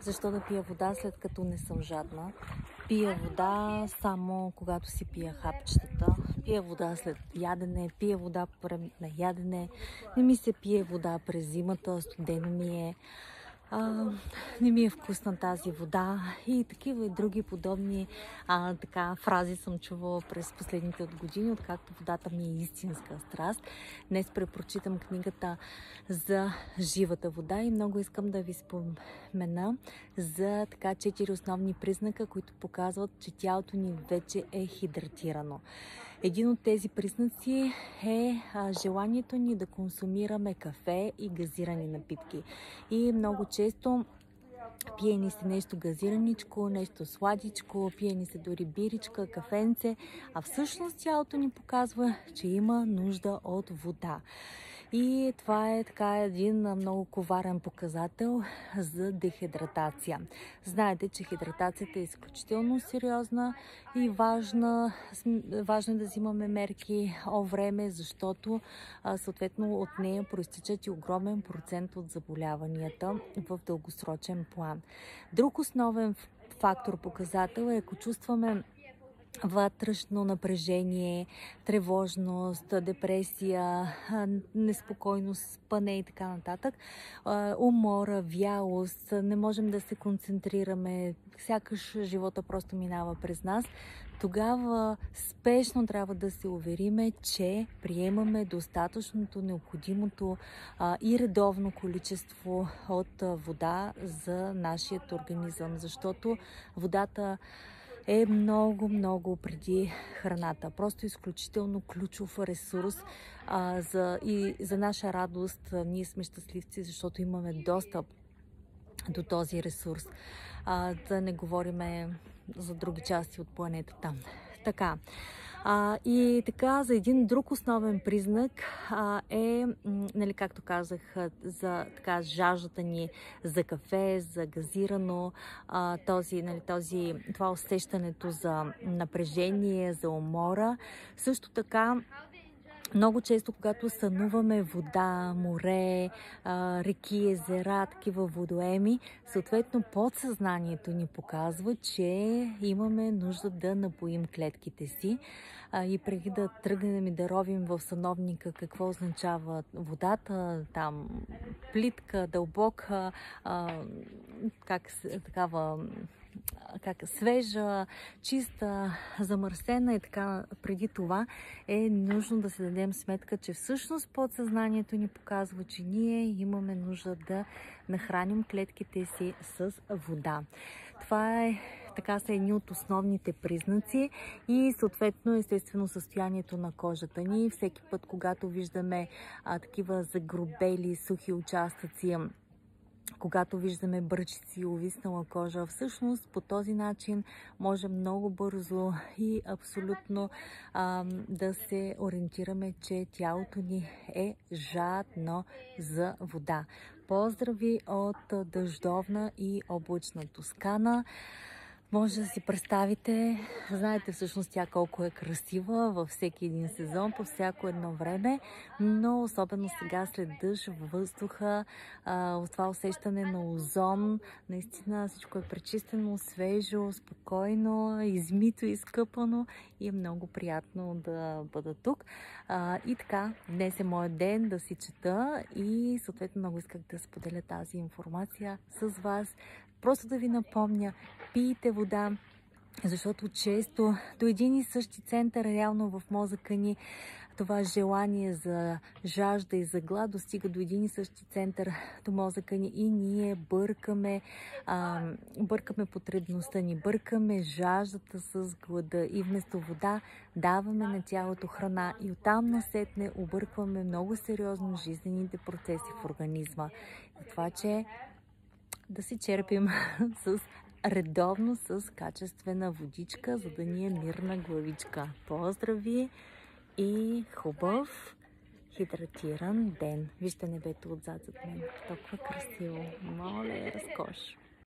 Защо да пия вода, след като не съм жадна? Пия вода само когато си пия хапчетата. Пия вода след ядене, пия вода по време на ядене. Не ми се пие вода през зимата, студено ми е. Не ми е вкусна тази вода и такива и други подобни фрази съм чувала през последните от години, откакто водата ми е истинска страст. Днес препрочитам книгата за живата вода и много искам да ви спомена за 4 основни признака, които показват, че тялото ни вече е хидратирано. Един от тези признаци е желанието ни да консумираме кафе и газирани напитки. И много често пие ни се нещо газираничко, нещо сладичко, пие ни се дори биричка, кафенце, а всъщност тялото ни показва, че има нужда от вода. И това е един много коварен показател за дехидратация. Знаете, че хидратацията е изключително сериозна и важно е да взимаме мерки време, защото съответно от нея проистичат и огромен процент от заболяванията в дългосрочен план. Друг основен фактор, показател е, ако чувстваме вътрешно напрежение, тревожност, депресия, неспокойност, спане и така нататък, умора, вялост, не можем да се концентрираме, сякаш живота просто минава през нас, тогава спешно трябва да се увериме, че приемаме достатъчното, необходимото и редовно количество от вода за нашия организъм, защото водата е много преди храната. Просто изключително ключов ресурс за наша радост. Ние сме щастливци, защото имаме достъп до този ресурс. Да не говориме за други части от планетата. И така, за един друг основен признак е, както казах, за жаждата ни за кафе, за газирано, това усещането за напрежение, за умора. Също така, много често, когато сънуваме вода, море, реки, езера, такива водоеми, съответно подсъзнанието ни показва, че имаме нужда да напоим клетките си. И преди да тръгнем и да ровим в съновника какво означава водата, там плитка, дълбока, свежа, чиста, замърсена и така, преди това е нужно да се дадем сметка, че всъщност подсъзнанието ни показва, че ние имаме нужда да нахраним клетките си с вода. Това са едни от основните признаци и съответно естествено състоянието на кожата ни. Всеки път, когато виждаме такива загрубели, сухи участъци, когато виждаме бръчици и увиснала кожа, всъщност по този начин може много бързо и абсолютно да се ориентираме, че тялото ни е жадно за вода. Поздрави от дъждовна и облачна Тоскана. Може да си представите, знаете всъщност тя колко е красива във всеки един сезон, по всяко едно време, но особено сега след дъжд във въздуха, това усещане на озон, наистина всичко е пречистено, свежо, спокойно, измито, изкъпано и е много приятно да бъда тук. И така, днес е моят ден да си чета и съответно много исках да споделя тази информация с вас. Просто да ви напомня, пийте вода, защото често до един и същи център, реално в мозъка ни, това желание за жажда и за глад достига до един и същи център до мозъка ни и ние бъркаме потребността ни, бъркаме жаждата с глада и вместо вода даваме на тялото храна и оттам насетне объркваме много сериозно жизнените процеси в организма. И това, че да си черпим редовно с качествена водичка, за да ни е мирна главичка. Поздрави и хубав хидратиран ден. Вижте небето отзад зад мен. Толкова красиво. Моля, разкош.